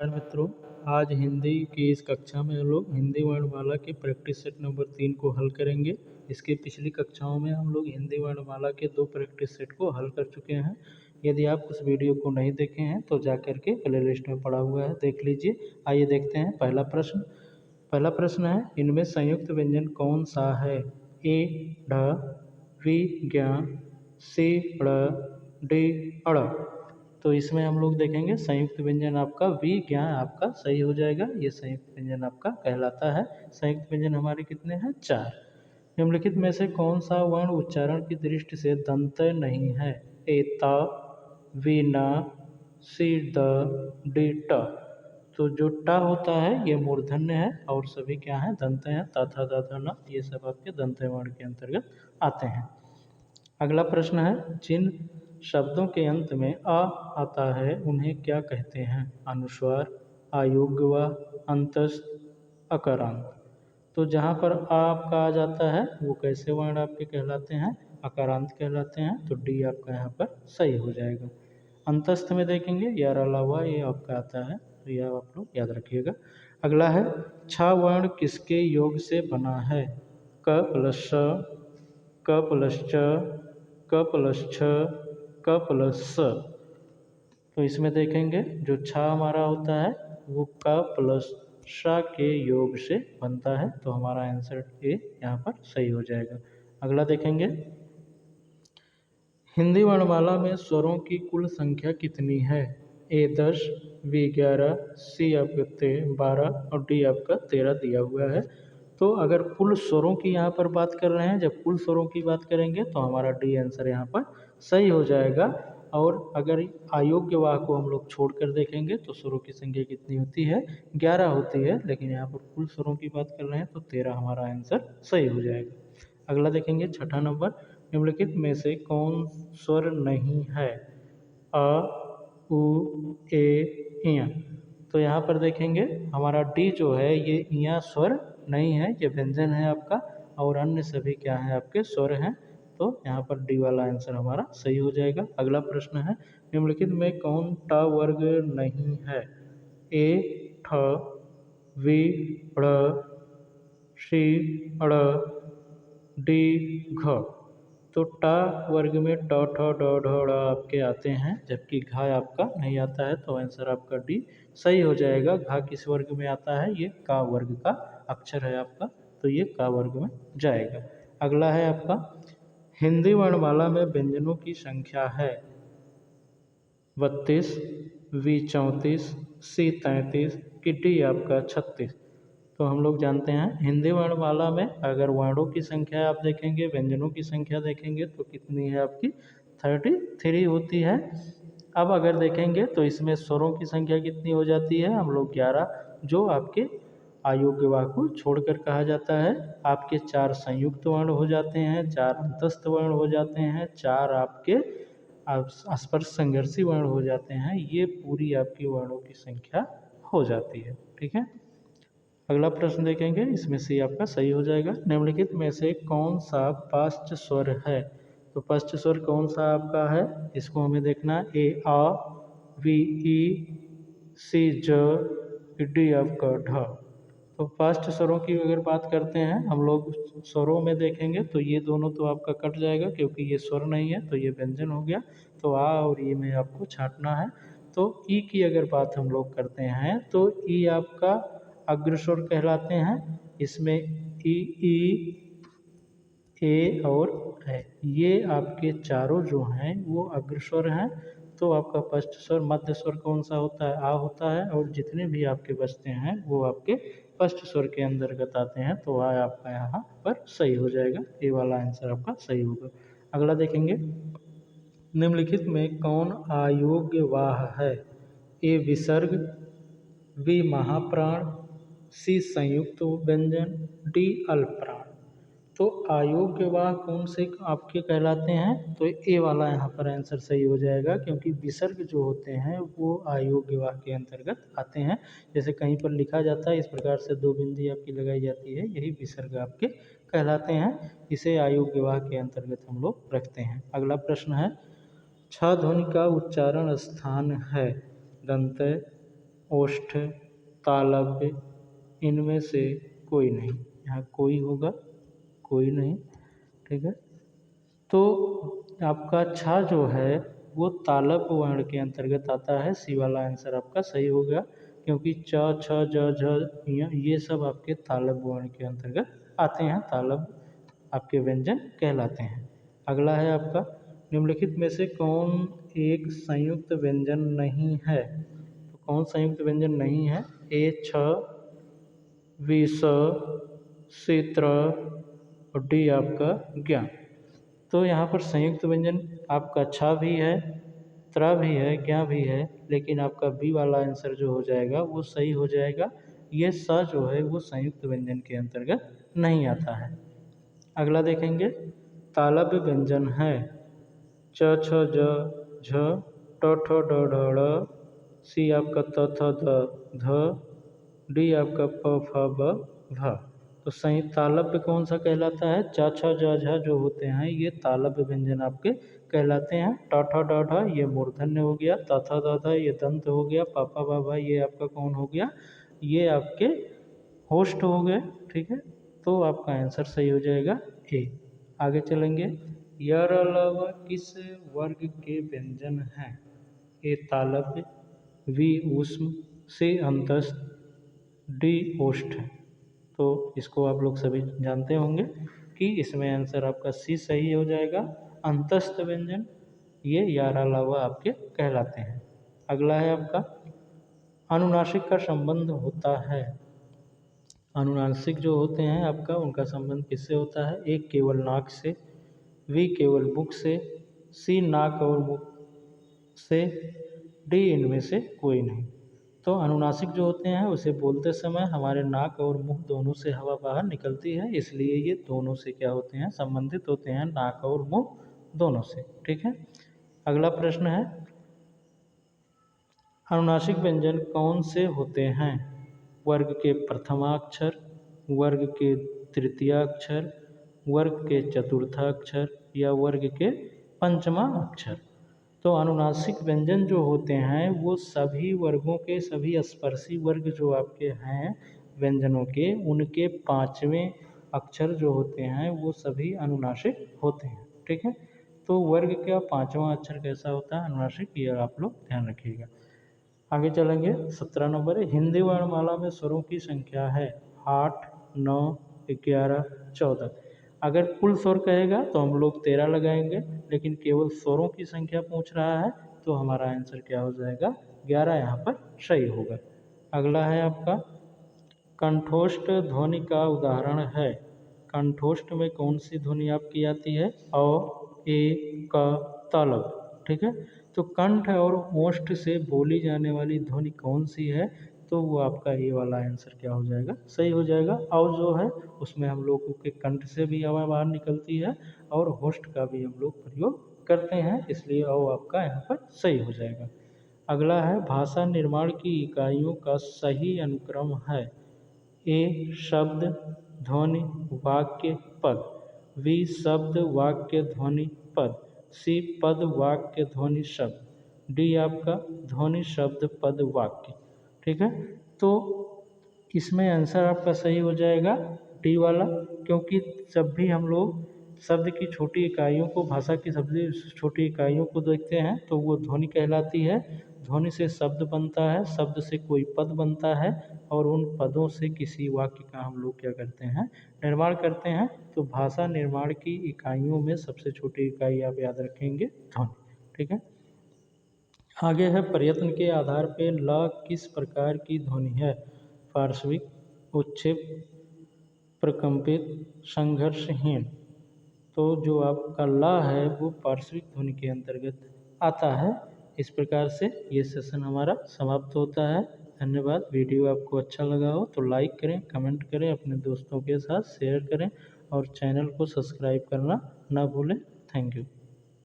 नमस्कार मित्रों, आज हिंदी की इस कक्षा में हम लोग हिंदी वर्णमाला के प्रैक्टिस सेट नंबर 3 को हल करेंगे। इसके पिछली कक्षाओं में हम लोग हिंदी वर्णमाला के 2 प्रैक्टिस सेट को हल कर चुके हैं। यदि आप उस वीडियो को नहीं देखे हैं तो जा कर के प्ले लिस्ट में पड़ा हुआ है, देख लीजिए। आइए देखते हैं पहला प्रश्न है, इनमें संयुक्त व्यंजन कौन सा है? ए ढ, बी ज्ञ, सी ड़, डी अड़। तो इसमें हम लोग देखेंगे संयुक्त व्यंजन आपका विज्ञा आपका सही हो जाएगा। ये संयुक्त व्यंजन आपका कहलाता है। संयुक्त व्यंजन हमारे कितने हैं? 4। निम्नलिखित में से कौन सा वर्ण उच्चारण की दृष्टि से दंत नहीं है? ए त, वी न, सी द, डी ट। तो जो ट होता है ये मूर्धन्य है और सभी क्या है? दंत हैं। त थ द ध न ये सब आपके दंत वर्ण के अंतर्गत आते हैं। अगला प्रश्न है, जिन शब्दों के अंत में अ आता है उन्हें क्या कहते हैं? अनुस्वार, अयोग्य, अंतस्थ, अकारांत। तो जहाँ पर आ आपका आ जाता है वो कैसे वर्ण आपके कहलाते हैं? अकारांत कहलाते हैं। तो डी आपका यहाँ पर सही हो जाएगा। अंतस्थ में देखेंगे यार अलावा ये आपका आता है, तो यह आप लोग याद रखिएगा। अगला है, छ वर्ण किसके योग से बना है? क प्लस श, क प्लस च, क प्लस छ, क प्लस स। तो इसमें देखेंगे जो छ हमारा होता है वो क प्लस श के योग से बनता है। तो हमारा आंसर ए यहाँ पर सही हो जाएगा। अगला देखेंगे, हिंदी वर्णमाला में स्वरों की कुल संख्या कितनी है? ए 10, बी 11, सी आपका 12 और डी आपका 13 दिया हुआ है। तो अगर कुल स्वरों की यहाँ पर बात कर रहे हैं, जब कुल स्वरों की बात करेंगे तो हमारा डी आंसर यहाँ पर सही हो जाएगा। और अगर अयोग्य वाह को हम लोग छोड़ कर देखेंगे तो स्वरों की संख्या कितनी होती है? 11 होती है। लेकिन यहाँ पर कुल स्वरों की बात कर रहे हैं तो 13 हमारा आंसर सही हो जाएगा। अगला देखेंगे, छठा नंबर, निम्नलिखित में से कौन स्वर नहीं है? अ, उ, ए, इया। तो यहाँ पर देखेंगे हमारा डी जो है ये इया स्वर नहीं है, ये व्यंजन है आपका। और अन्य सभी क्या है? आपके स्वर हैं। तो यहाँ पर डी वाला आंसर हमारा सही हो जाएगा। अगला प्रश्न है, निम्नलिखित में कौन ट वर्ग नहीं है? ए ठ, वी ड़, सी ड़, डी घ। तो ट वर्ग में ट ठ ड ढ ड़ आपके आते हैं, जबकि घ आपका नहीं आता है। तो आंसर आपका डी सही हो जाएगा। घ किस वर्ग में आता है? ये का वर्ग का अक्षर है आपका, तो ये का वर्ग में जाएगा। अगला है आपका, हिंदी वर्णमाला में व्यंजनों की संख्या है 32, वी 34, सी 33 की डी आपका 36। तो हम लोग जानते हैं हिंदी वर्णमाला में अगर वर्णों की संख्या आप देखेंगे, व्यंजनों की संख्या देखेंगे तो कितनी है आपकी? 33 होती है। अब अगर देखेंगे तो इसमें स्वरों की संख्या कितनी हो जाती है? हम लोग 11, जो आपके अयोग्य वाक्य को छोड़कर कहा जाता है। आपके 4 संयुक्त वर्ण हो जाते हैं, 4 अंतस्थ वर्ण हो जाते हैं, 4 आपके स्पर्श संघर्षी वर्ण हो जाते हैं। ये पूरी आपकी वर्णों की संख्या हो जाती है। ठीक है। अगला प्रश्न देखेंगे, इसमें से आपका सही हो जाएगा। निम्नलिखित में से कौन सा पाश्च स्वर है? तो पाश्च स्वर कौन सा आपका है? इसको हमें देखना। ए आ, वी ई, सी ज, डी आपका ढ। तो पास्ट स्वरों की अगर बात करते हैं हम लोग, स्वरों में देखेंगे तो ये दोनों तो आपका कट जाएगा क्योंकि ये स्वर नहीं है, तो ये व्यंजन हो गया। तो आ और ई में आपको छांटना है। तो ई की अगर बात हम लोग करते हैं तो ई आपका अग्रस्वर कहलाते हैं। इसमें ई, ए और है, ये आपके चारों जो हैं वो अग्रस्वर हैं। तो आपका फर्स्ट स्वर मध्य स्वर कौन सा होता है? आ होता है। और जितने भी आपके बचते हैं वो आपके फर्स्ट स्वर के अंतर्गत आते हैं। तो आ आपका यहाँ पर सही हो जाएगा। ए वाला आंसर आपका सही होगा। अगला देखेंगे, निम्नलिखित में कौन अयोग्य वाह है? ए विसर्ग, बी महाप्राण, सी संयुक्त व्यंजन, डी अल्पप्राण। तो अयोग्य वाह कौन से आपके कहलाते हैं? तो ए वाला यहाँ पर आंसर सही हो जाएगा, क्योंकि विसर्ग जो होते हैं वो अयोग्य वाह के अंतर्गत आते हैं। जैसे कहीं पर लिखा जाता है इस प्रकार से 2 बिंदी आपकी लगाई जाती है, यही विसर्ग आपके कहलाते हैं। इसे अयोग्य वाह के अंतर्गत हम लोग रखते हैं। अगला प्रश्न है, छ ध्वनि का उच्चारण स्थान है? दंत, ओष्ठ, तालव्य, इनमें से कोई नहीं। यहाँ कोई होगा, कोई नहीं, ठीक है। तो आपका छा जो है वो तालव्य वर्ण के अंतर्गत आता है। सी वाला आंसर आपका सही हो गया, क्योंकि च, छ, ज, झ ये सब आपके तालव्य वर्ण के अंतर्गत आते हैं, तालव्य आपके व्यंजन कहलाते हैं। अगला है आपका, निम्नलिखित में से कौन एक संयुक्त व्यंजन नहीं है? तो कौन संयुक्त व्यंजन नहीं है? ए छ, बी स, सी त्र और डी आपका ज्ञ। तो यहाँ पर संयुक्त व्यंजन आपका छ भी है, त्र भी है, ज्ञ भी है, लेकिन आपका बी वाला आंसर जो हो जाएगा वो सही हो जाएगा। ये स जो है वो संयुक्त व्यंजन के अंतर्गत नहीं आता है। अगला देखेंगे, तालव्य व्यंजन है च, छ, ज, झ, ट, ठ, ड, ढ, ड़, सी आपका त, थ, द, ध, डी आपका प, फ, ब, भ। तो सही तालव्य कौन सा कहलाता है? च, छ, ज, झ जो होते हैं ये तालव्य व्यंजन आपके कहलाते हैं। ट, ठ, ड, ढ ये मूर्धन्य हो गया, त, थ, द, ध ये दंत हो गया, प, फ, ब, भ ये आपका कौन हो गया? ये आपके होस्ट हो गए, ठीक है। तो आपका आंसर सही हो जाएगा ए। आगे चलेंगे, यर अलावा किस वर्ग के व्यंजन हैं? ए तालव्य, बी ऊष्म, सी अंतस्थ, डी ओष्ठ। तो इसको आप लोग सभी जानते होंगे कि इसमें आंसर आपका सी सही हो जाएगा। अंतस्थ व्यंजन ये यार अलावा आपके कहलाते हैं। अगला है आपका, अनुनासिक का संबंध होता है। अनुनासिक जो होते हैं आपका उनका संबंध किससे होता है? एक केवल नाक से, बी केवल मुख से, सी नाक और मुख से, डी इनमें से कोई नहीं। तो अनुनासिक जो होते हैं उसे बोलते समय हमारे नाक और मुंह दोनों से हवा बाहर निकलती है, इसलिए ये दोनों से क्या होते हैं? संबंधित होते हैं, नाक और मुंह दोनों से, ठीक है। अगला प्रश्न है, अनुनासिक व्यंजन कौन से होते हैं? वर्ग के प्रथमाक्षर, वर्ग के तृतीयाक्षर, वर्ग के चतुर्थाक्षर या वर्ग के पंचमा अक्षर। तो अनुनासिक व्यंजन जो होते हैं वो सभी वर्गों के, सभी स्पर्शी वर्ग जो आपके हैं व्यंजनों के, उनके पांचवें अक्षर जो होते हैं वो सभी अनुनासिक होते हैं, ठीक है। तो वर्ग का पांचवा अक्षर कैसा होता है? अनुनासिक, ये आप लोग ध्यान रखिएगा। आगे चलेंगे, 17 नंबर है, हिंदी वर्णमाला में स्वरों की संख्या है 8, 9, 11, 14। अगर कुल स्वर कहेगा तो हम लोग 13 लगाएंगे, लेकिन केवल स्वरों की संख्या पूछ रहा है तो हमारा आंसर क्या हो जाएगा? 11 यहाँ पर सही होगा। अगला है आपका, कंठोष्ठ ध्वनि का उदाहरण है। कंठोष्ठ में कौन सी ध्वनि आपकी आती है? अ, ए, क, तालव्य, ठीक है। तो कंठ और ओष्ठ से बोली जाने वाली ध्वनि कौन सी है? तो वो आपका ये वाला आंसर क्या हो जाएगा? सही हो जाएगा। और जो है उसमें हम लोगों के कंठ से भी हवा बाहर निकलती है और होस्ट का भी हम लोग प्रयोग करते हैं, इसलिए और आपका यहाँ पर सही हो जाएगा। अगला है, भाषा निर्माण की इकाइयों का सही अनुक्रम है। ए शब्द, ध्वनि, वाक्य, पद, बी शब्द, वाक्य, ध्वनि, पद, सी पद, वाक्य, ध्वनि, शब्द, डी आपका ध्वनि, शब्द, पद, वाक्य, ठीक है। तो इसमें आंसर आपका सही हो जाएगा डी वाला, क्योंकि जब भी हम लोग शब्द की छोटी इकाइयों को, भाषा की सबसे छोटी इकाइयों को देखते हैं तो वो ध्वनि कहलाती है। ध्वनि से शब्द बनता है, शब्द से कोई पद बनता है और उन पदों से किसी वाक्य का हम लोग क्या करते हैं? निर्माण करते हैं। तो भाषा निर्माण की इकाइयों में सबसे छोटी इकाई आप याद रखेंगे ध्वनि, ठीक है। आगे है, प्रयत्न के आधार पर ल किस प्रकार की ध्वनि है? पार्श्विक, उच्छेद, प्रकंपित, संघर्षहीन। तो जो आपका ला है वो पार्श्विक ध्वनि के अंतर्गत आता है। इस प्रकार से ये सेशन हमारा समाप्त होता है। धन्यवाद। वीडियो आपको अच्छा लगा हो तो लाइक करें, कमेंट करें, अपने दोस्तों के साथ शेयर करें और चैनल को सब्सक्राइब करना ना भूलें। Thank you.